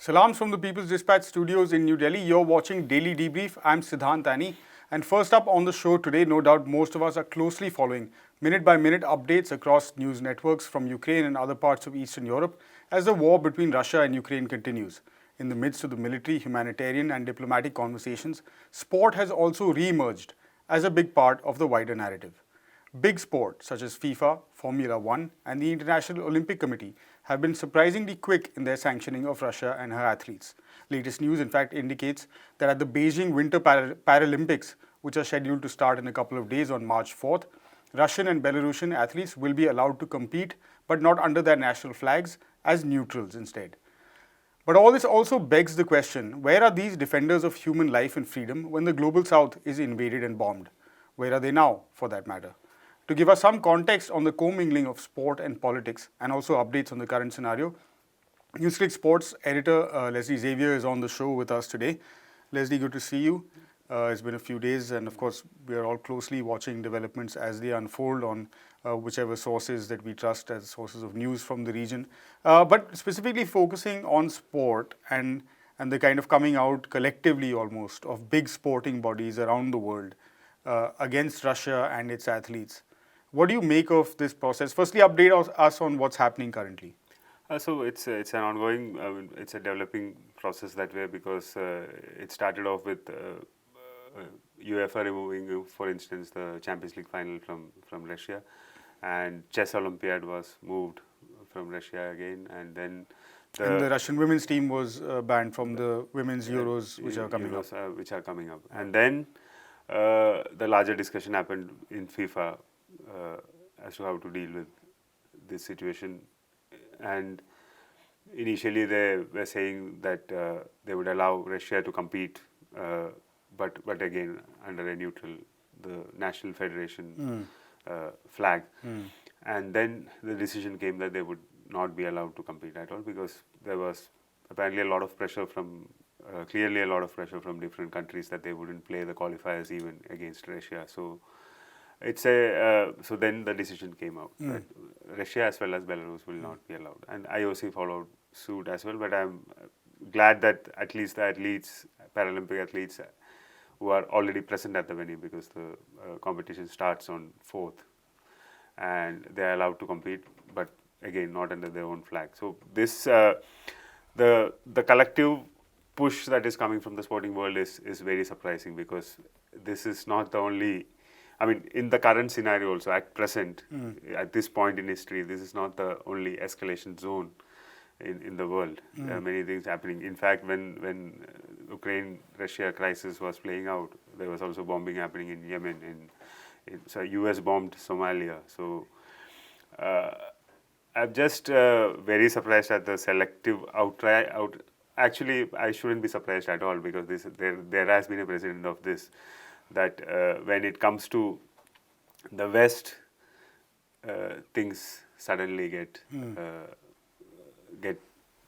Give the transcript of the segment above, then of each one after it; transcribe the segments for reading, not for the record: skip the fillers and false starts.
Salams from the People's Dispatch studios in New Delhi. You're watching Daily Debrief. I'm Siddhant Ani. And first up on the show today, no doubt most of us are closely following minute-by-minute updates across news networks from Ukraine and other parts of Eastern Europe as the war between Russia and Ukraine continues. In the midst of the military, humanitarian and diplomatic conversations, sport has also re-emerged as a big part of the wider narrative. Big sports such as FIFA, Formula One, and the International Olympic Committee have been surprisingly quick in their sanctioning of Russia and her athletes. Latest news, in fact, indicates that at the Beijing Winter Paralympics, which are scheduled to start in a couple of days on March 4th, Russian and Belarusian athletes will be allowed to compete, but not under their national flags, as neutrals instead. But all this also begs the question, where are these defenders of human life and freedom when the global south is invaded and bombed? Where are they now, for that matter? To give us some context on the commingling of sport and politics and also updates on the current scenario, Newsclick Sports editor Leslie Xavier is on the show with us today. Leslie, good to see you. It's been a few days and of course we are all closely watching developments as they unfold on whichever sources that we trust as sources of news from the region. But specifically focusing on sport and the kind of coming out collectively almost of big sporting bodies around the world against Russia and its athletes. What do you make of this process? Firstly, update us on what's happening currently. So it's an ongoing, it's a developing process that way because it started off with UEFA removing, for instance, the Champions League final from Russia, and Chess Olympiad was moved from Russia again, and then the Russian women's team was banned from the women's Euros, which are coming up. And then the larger discussion happened in FIFA as to how to deal with this situation. And initially they were saying that they would allow Russia to compete, but again under a neutral, the National Federation flag. And then the decision came that they would not be allowed to compete at all because there was apparently a lot of pressure from, clearly a lot of pressure from different countries that they wouldn't play the qualifiers even against Russia. So it's so then the decision came out that Russia as well as Belarus will not be allowed, and IOC followed suit as well. But I'm glad that at least the athletes, Paralympic athletes, who are already present at the venue because the competition starts on 4th, and they are allowed to compete, but again not under their own flag. So this the collective push that is coming from the sporting world is very surprising because this is not the only. I mean, in the current scenario also, at present, at this point in history, this is not the only escalation zone in the world. There are many things happening. In fact, when Ukraine-Russia crisis was playing out, there was also bombing happening in Yemen. So US bombed Somalia. So I'm just very surprised at the selective Actually, I shouldn't be surprised at all because there has been a precedent of this. That when it comes to the West, things suddenly get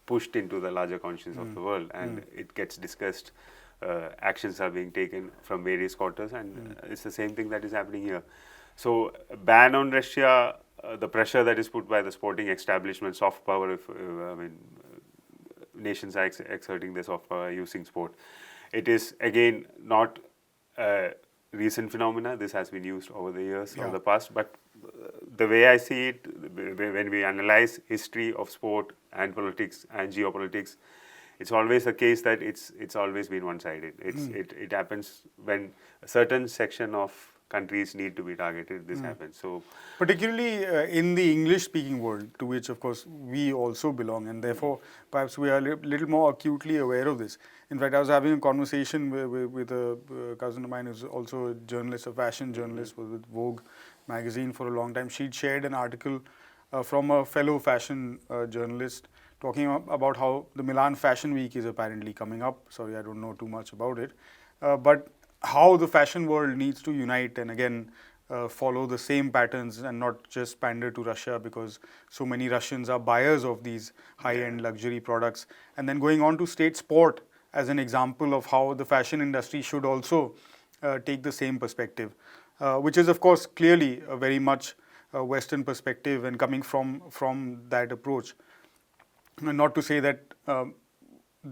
pushed into the larger conscience of the world, and it gets discussed. Actions are being taken from various quarters, and it's the same thing that is happening here. So, ban on Russia, the pressure that is put by the sporting establishment, soft power. Nations are exerting their soft power using sport. It is again not recent phenomena. This has been used over the years of the past, but the way I see it, when we analyze history of sport and politics and geopolitics, it's always the case that it's always been one-sided. It happens when a certain section of countries need to be targeted. This happens. So, particularly in the English-speaking world, to which of course we also belong, and therefore perhaps we are a little more acutely aware of this. In fact, I was having a conversation with a cousin of mine who's also a journalist, a fashion journalist, was with Vogue magazine for a long time. She'd shared an article from a fellow fashion journalist talking about how the Milan Fashion Week is apparently coming up. Sorry, I don't know too much about it, but how the fashion world needs to unite and again follow the same patterns and not just pander to Russia because so many Russians are buyers of these high-end luxury products. And then going on to state sport as an example of how the fashion industry should also take the same perspective, which is of course clearly a very much Western perspective and coming from that approach. And not to say that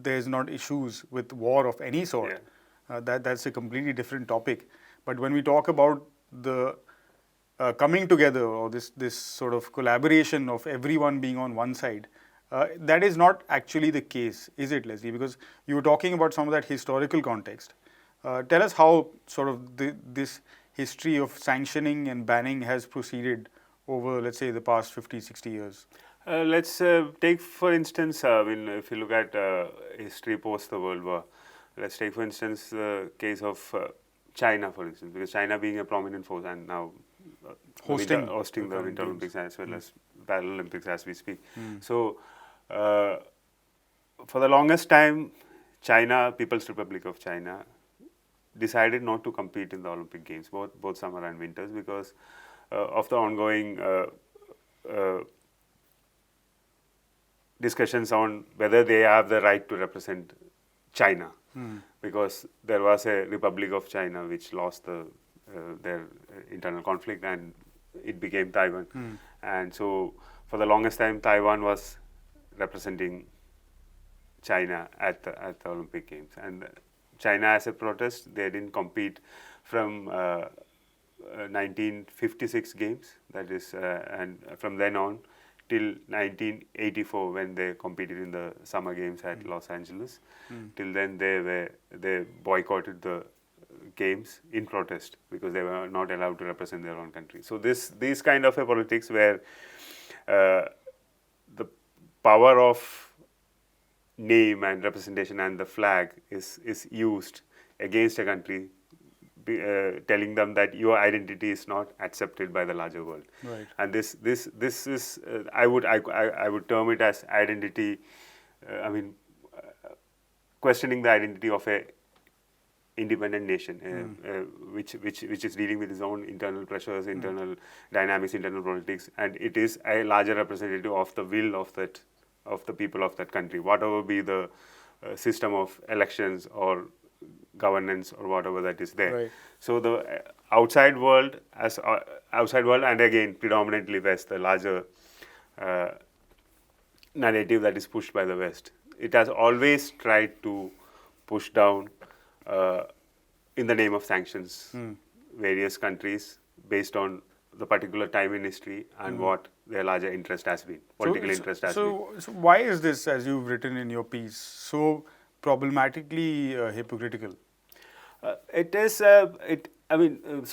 there's not issues with war of any sort. Yeah. That's a completely different topic. But when we talk about the coming together or this sort of collaboration of everyone being on one side, that is not actually the case, is it, Leslie? Because you were talking about some of that historical context. Tell us how sort of this history of sanctioning and banning has proceeded over, let's say, the past 50, 60 years. Let's take, for instance, if you look at history post the World War, let's take, for instance, the case of China, for instance, because China being a prominent force and now Hosting the Winter Olympics as well as Paralympics as we speak. So, for the longest time, China, People's Republic of China, decided not to compete in the Olympic Games, both summer and winters, because of the ongoing discussions on whether they have the right to represent China, because there was a Republic of China which lost their internal conflict and it became Taiwan. And so for the longest time, Taiwan was representing China at the Olympic Games. And China, as a protest, they didn't compete from 1956 games, that is, and from then on till 1984 when they competed in the Summer Games at Los Angeles. Till then they boycotted the games in protest because they were not allowed to represent their own country. So these kind of a politics where the power of name and representation and the flag is used against a country, telling them that your identity is not accepted by the larger world. Right. And this is I would term it as identity. Questioning the identity of a independent nation, which is dealing with its own internal pressures, internal dynamics, internal politics, and it is a larger representative of the will of the people of that country, whatever be the system of elections or governance or whatever that is there. Right. So the outside world, and again predominantly West, the larger narrative that is pushed by the West, it has always tried to push down in the name of sanctions various countries based on the particular time in history and what their larger interest has been, political interest has been. So why is this, as you've written in your piece, so problematically hypocritical? It is. So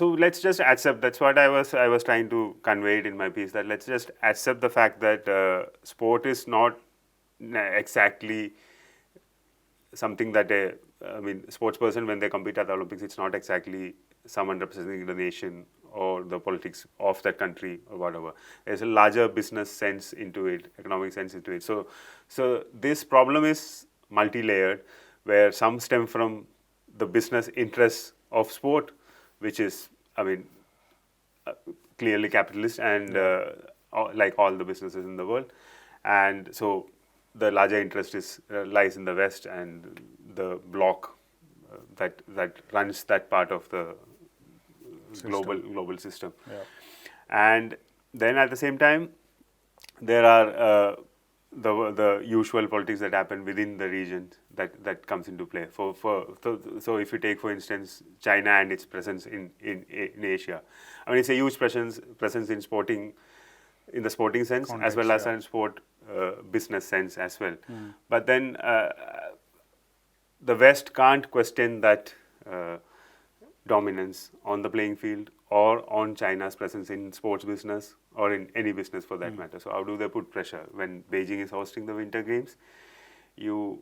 let's just accept. That's what I was trying to convey it in my piece. That let's just accept the fact that sport is not exactly something that sports person, when they compete at the Olympics, it's not exactly someone representing the nation or the politics of that country or whatever. There's a larger business sense into it, economic sense into it. So this problem is multi-layered, where some stem from the business interests of sport, which is, clearly capitalist and like all the businesses in the world. And so the larger interest lies in the West and the bloc that runs that part of the global system. Yeah. And then at the same time, there are the usual politics that happen within the region that comes into play. So if you take, for instance, China and its presence in Asia, it's a huge presence in the sporting sense, Context, as well as in sport business sense as well. But then the West can't question that dominance on the playing field or on China's presence in sports business or in any business for that matter. So how do they put pressure? When Beijing is hosting the Winter Games, you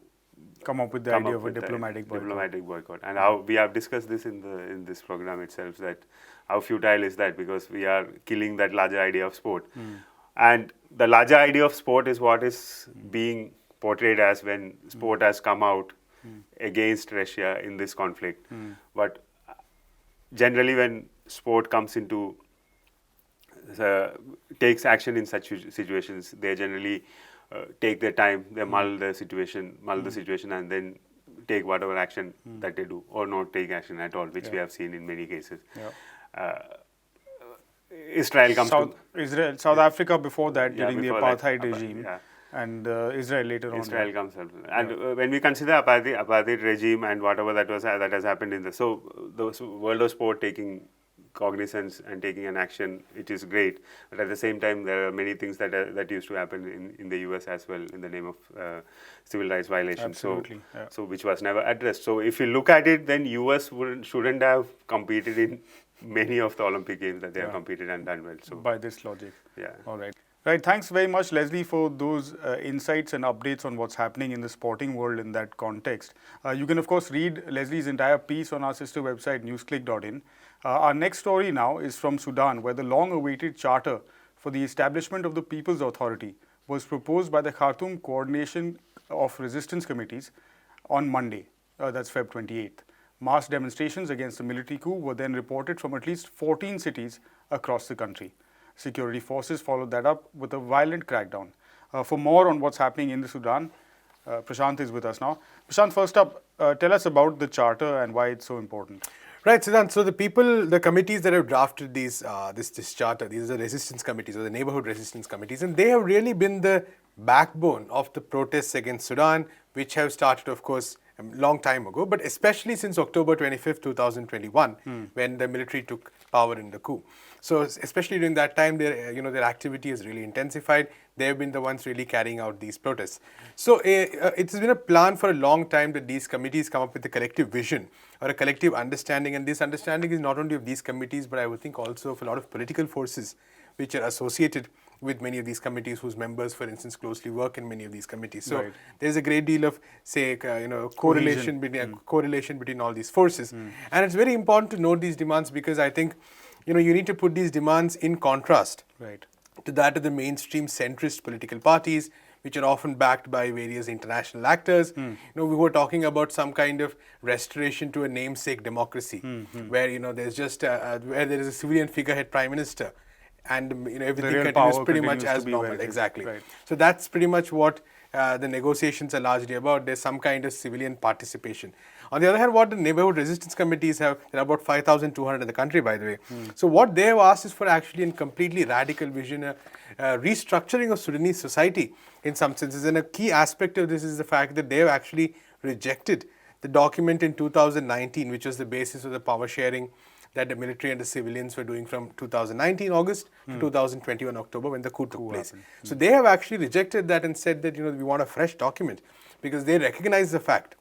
come up with the idea of a diplomatic boycott. And how we have discussed this in this program itself, that how futile is that, because we are killing that larger idea of sport. And the larger idea of sport is what is being portrayed as when sport has come out against Russia in this conflict. But generally when sport comes into takes action in such situations, they generally take their time, they mull the situation, and then take whatever action that they do, or not take action at all, which we have seen in many cases. Israel comes South Africa before that, during the before that, apartheid regime. and Israel later on. Israel comes up. And when we consider apartheid regime and whatever that has happened in the world of sport taking cognizance and taking an action, it is great. But at the same time, there are many things that used to happen in the US as well in the name of civil rights violations. Absolutely, So which was never addressed. So if you look at it, then US shouldn't have competed in many of the Olympic games that they have competed and done well. So by this logic. yeah. All right. Right. Thanks very much, Leslie, for those insights and updates on what's happening in the sporting world in that context. You can, of course, read Leslie's entire piece on our sister website, newsclick.in. Our next story now is from Sudan, where the long-awaited charter for the establishment of the People's Authority was proposed by the Khartoum Coordination of Resistance Committees on Monday. That's Feb 28th. Mass demonstrations against the military coup were then reported from at least 14 cities across the country. Security forces followed that up with a violent crackdown. For more on what's happening in the Sudan, Prashant is with us now. Prashant, first up, tell us about the charter and why it's so important. Right, Siddhant. So the committees that have drafted this charter, these are the resistance committees or the neighborhood resistance committees, and they have really been the backbone of the protests against Sudan, which have started, of course, a long time ago, but especially since October 25th, 2021, when the military took power in the coup. So especially during that time, their activity has really intensified. They have been the ones really carrying out these protests. So it has been a plan for a long time that these committees come up with a collective vision or a collective understanding. And this understanding is not only of these committees, but I would think also of a lot of political forces which are associated with many of these committees, whose members, for instance, closely work in many of these committees. So there's a great deal of, say, correlation between all these forces. And it's very important to note these demands because I think, you need to put these demands in contrast to that of the mainstream centrist political parties, which are often backed by various international actors. We were talking about some kind of restoration to a namesake democracy, where there's just where there is a civilian figurehead prime minister, and everything continues pretty much as normal. Exactly. Right. So that's pretty much what the negotiations are largely about. There's some kind of civilian participation. On the other hand, what the neighborhood resistance committees have, there are about 5,200 in the country, by the way. So what they have asked is for actually a completely radical vision, a restructuring of Sudanese society in some senses. And a key aspect of this is the fact that they have actually rejected the document in 2019, which was the basis of the power sharing that the military and the civilians were doing from 2019 August to 2021 October when the coup took place. So they have actually rejected that and said that we want a fresh document because they recognize the fact.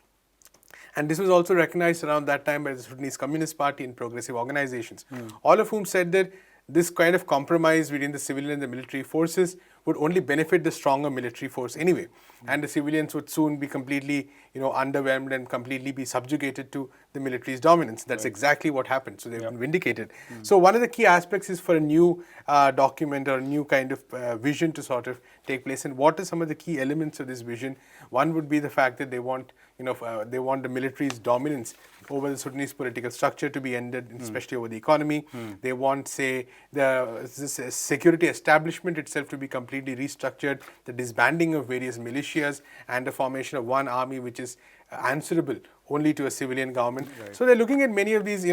And this was also recognized around that time by the Sudanese Communist Party and progressive organizations, all of whom said that this kind of compromise between the civilian and the military forces would only benefit the stronger military force anyway. And the civilians would soon be completely, underwhelmed and completely be subjugated to the military's dominance. That's exactly what happened. So they've been vindicated. So one of the key aspects is for a new document or a new kind of vision to sort of take place. And what are some of the key elements of this vision? One would be the fact that they want, they want the military's dominance over the Sudanese political structure to be ended, especially over the economy. They want, say, the security establishment itself to be completely restructured, the disbanding of various militias, and the formation of one army which is answerable only to a civilian government. So they're looking at many of these,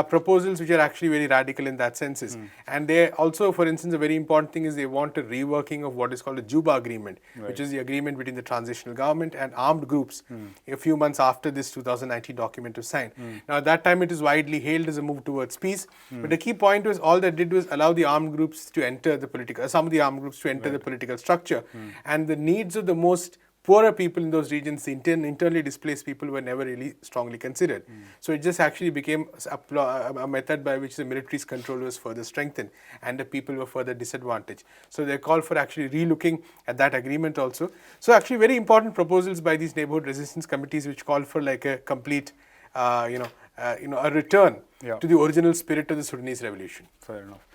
proposals which are actually very radical in that senses. And they also, for instance, a very important thing is they want a reworking of what is called a Juba Agreement, which is the agreement between the transitional government and armed groups a few months after this 2019 document was signed. Now, at that time, it is widely hailed as a move towards peace. But the key point was all that did was allow the armed groups to enter the political, some of the armed groups to enter the political structure. And the needs of the most poorer people in those regions, the internally displaced people, were never really strongly considered. So it just actually became a method by which the military's control was further strengthened and the people were further disadvantaged. So they called for actually relooking at that agreement also. So actually very important proposals by these neighborhood resistance committees which call for like a complete, a return to the original spirit of the Sudanese revolution. Fair enough.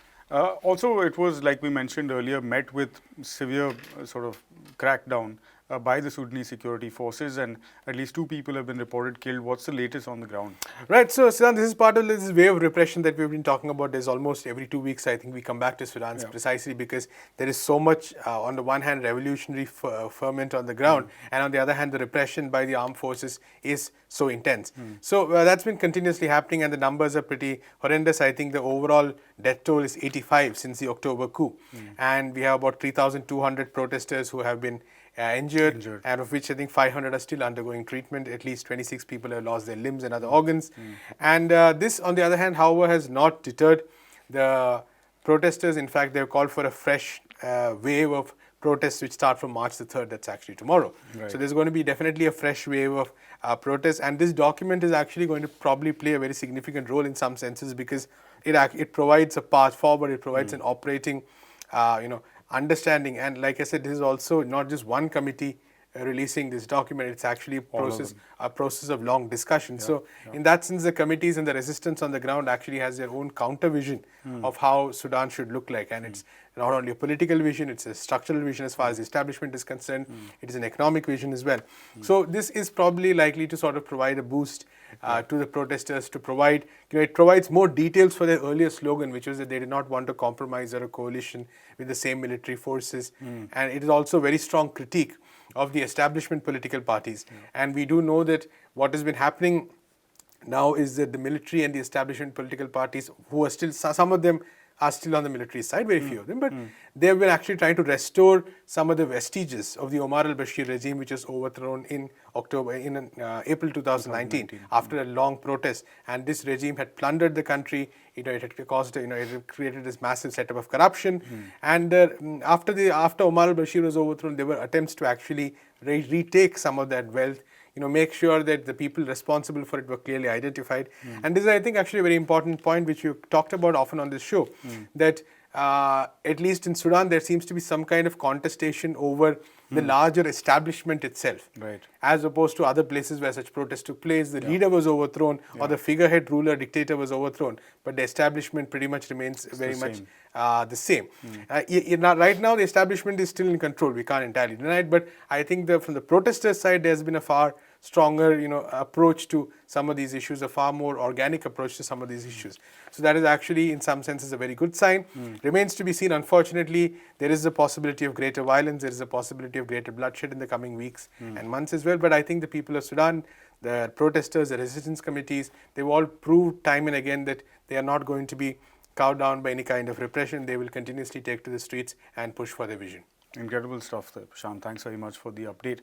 Also, it was, like we mentioned earlier, met with severe sort of crackdown by the Sudanese security forces, and at least 2 people have been reported killed. What's the latest on the ground? Right, so Sudan, this is part of this wave of repression that we've been talking about. There's almost every 2 weeks, I think, we come back to Sudan precisely because there is so much, on the one hand, revolutionary ferment on the ground, and on the other hand, the repression by the armed forces is so intense. So that's been continuously happening, and the numbers are pretty horrendous. I think the overall death toll is 85 since the October coup, and we have about 3,200 protesters who have been injured, and of which I think 500 are still undergoing treatment. At least 26 people have lost their limbs and other organs. And this, on the other hand, however, has not deterred the protesters. In fact, they've called for a fresh wave of protests which start from March the 3rd. That's actually tomorrow. Right. So there's going to be definitely a fresh wave of protests. And this document is actually going to probably play a very significant role in some senses because it provides a path forward. It provides an operating, understanding. And like I said, this is also not just one committee releasing this document. It's actually a process of long discussion. In that sense, the committees and the resistance on the ground actually has their own counter vision of how Sudan should look like. And it's not only a political vision, it's a structural vision as far as the establishment is concerned. It is an economic vision as well. So this is probably likely to sort of provide a boost to the protesters, to provide, it provides more details for their earlier slogan, which was that they did not want to compromise or a coalition with the same military forces. And it is also a very strong critique of the establishment political parties. And we do know that what has been happening now is that the military and the establishment political parties, who are still, some of them are still on the military side, very few of them, but they've been actually trying to restore some of the vestiges of the Omar al-Bashir regime, which was overthrown in April 2019 after a long protest. And this regime had plundered the country. It had caused, it had created this massive setup of corruption. And after Omar al-Bashir was overthrown, there were attempts to actually retake some of that wealth, make sure that the people responsible for it were clearly identified. And this is, I think, actually a very important point which we've talked about often on this show, that at least in Sudan, there seems to be some kind of contestation over the larger establishment itself. Right. As opposed to other places where such protests took place, the leader was overthrown or the figurehead ruler, dictator was overthrown, but the establishment pretty much remains very much the same. Right now, the establishment is still in control. We can't entirely deny it, but I think from the protesters' side, there's been a far stronger, approach to some of these issues, a far more organic approach to some of these issues. So that is actually, in some senses, a very good sign. Remains to be seen. Unfortunately, there is a possibility of greater violence. There is a possibility of greater bloodshed in the coming weeks and months as well. But I think the people of Sudan, the protesters, the resistance committees, they've all proved time and again that they are not going to be cowed down by any kind of repression. They will continuously take to the streets and push for their vision. Incredible stuff there, Prashant. Thanks very much for the update.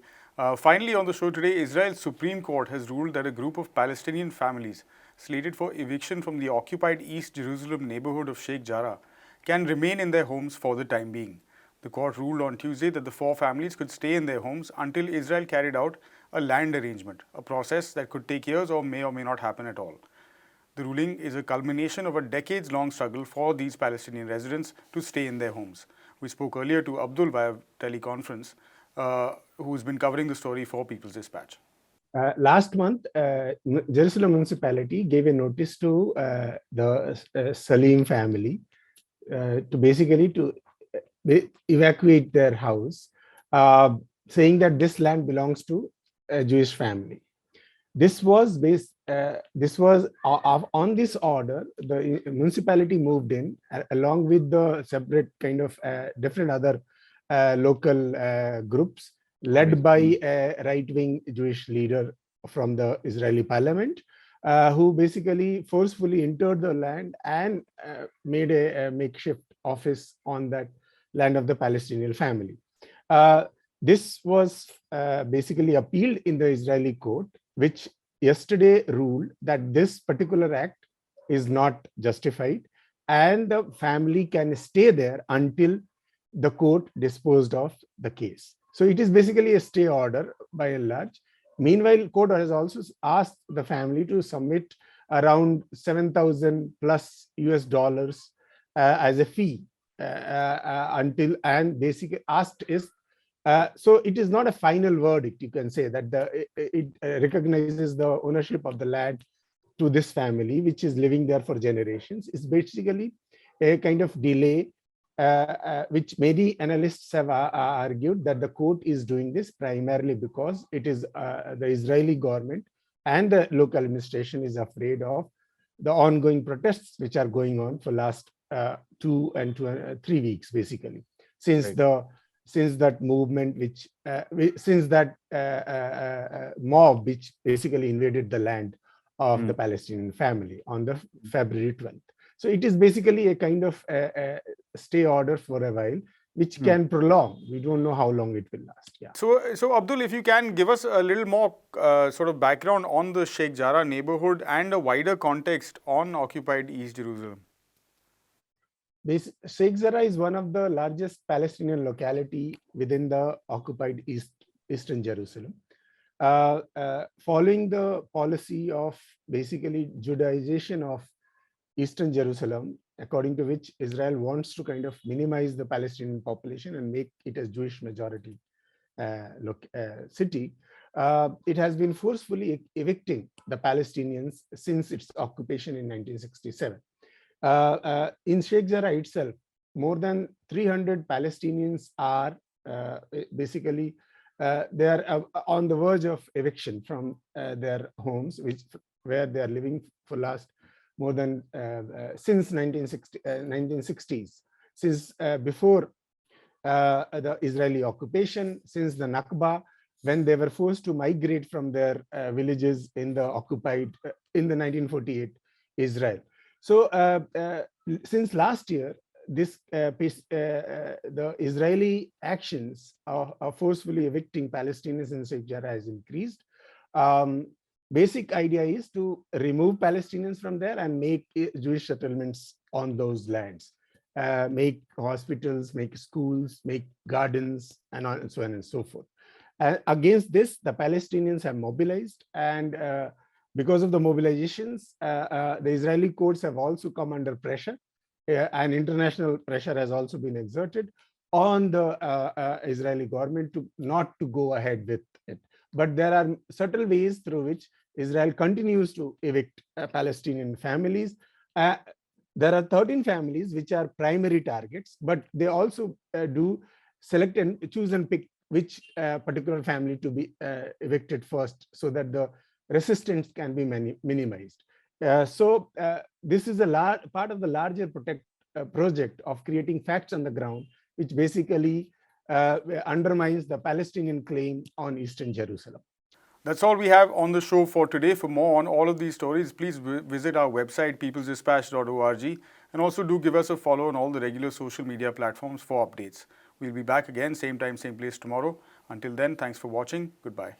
Finally, on the show today, Israel's Supreme Court has ruled that a group of Palestinian families slated for eviction from the occupied East Jerusalem neighborhood of Sheikh Jarrah can remain in their homes for the time being. The court ruled on Tuesday that the 4 families could stay in their homes until Israel carried out a land arrangement, a process that could take years or may not happen at all. The ruling is a culmination of a decades-long struggle for these Palestinian residents to stay in their homes. We spoke earlier to Abdul via teleconference, who's been covering the story for People's Dispatch. Last month, Jerusalem municipality gave a notice to the Salim family to basically evacuate their house, saying that this land belongs to a Jewish family. This was on this order. The municipality moved in along with the separate kind of different other local groups led by a right-wing Jewish leader from the Israeli parliament, who basically forcefully entered the land and made a makeshift office on that land of the Palestinian family. This was basically appealed in the Israeli court, which yesterday ruled that this particular act is not justified and the family can stay there until the court disposed of the case. So it is basically a stay order by and large. Meanwhile, court has also asked the family to submit around $7,000 plus US as a fee until, and basically asked is, so it is not a final verdict, you can say, that it recognizes the ownership of the land to this family, which is living there for generations. It's basically a kind of delay which many analysts have argued that the court is doing this primarily because it is the Israeli government and the local administration is afraid of the ongoing protests which are going on for last 3 weeks, basically, since Right. since that movement, since that mob which basically invaded the land of the Palestinian family on the February 12th. So it is basically a kind of stay order for a while, which can prolong. We don't know how long it will last. Yeah. So Abdul, if you can give us a little more sort of background on the Sheikh Jarrah neighborhood and a wider context on occupied East Jerusalem. Sheikh Jarrah is one of the largest Palestinian locality within the occupied Eastern Jerusalem. Following the policy of basically Judaization of Eastern Jerusalem, according to which Israel wants to kind of minimize the Palestinian population and make it a Jewish majority city, it has been forcefully evicting the Palestinians since its occupation in 1967. In Sheikh Jarrah itself, more than 300 Palestinians are basically they are on the verge of eviction from their homes, where they are living for last more than since 1960s, since before the Israeli occupation, since the Nakba, when they were forced to migrate from their villages in the occupied in the 1948 Israel. So since last year, this the Israeli actions of forcefully evicting Palestinians in Sheikh Jarrah has increased. Basic idea is to remove Palestinians from there and make Jewish settlements on those lands, make hospitals, make schools, make gardens, and so on and so forth. Against this, the Palestinians have mobilized, and because of the mobilizations, the Israeli courts have also come under pressure, and international pressure has also been exerted on the Israeli government to not to go ahead with it. But there are subtle ways through which Israel continues to evict Palestinian families. There are 13 families which are primary targets, but they also do select and choose and pick which particular family to be evicted first, so that the resistance can be minimized. So this is a part of the larger project of creating facts on the ground, which basically undermines the Palestinian claim on Eastern Jerusalem. That's all we have on the show for today. For more on all of these stories, please visit our website, peoplesdispatch.org, and also do give us a follow on all the regular social media platforms for updates. We'll be back again, same time, same place tomorrow. Until then, thanks for watching. Goodbye.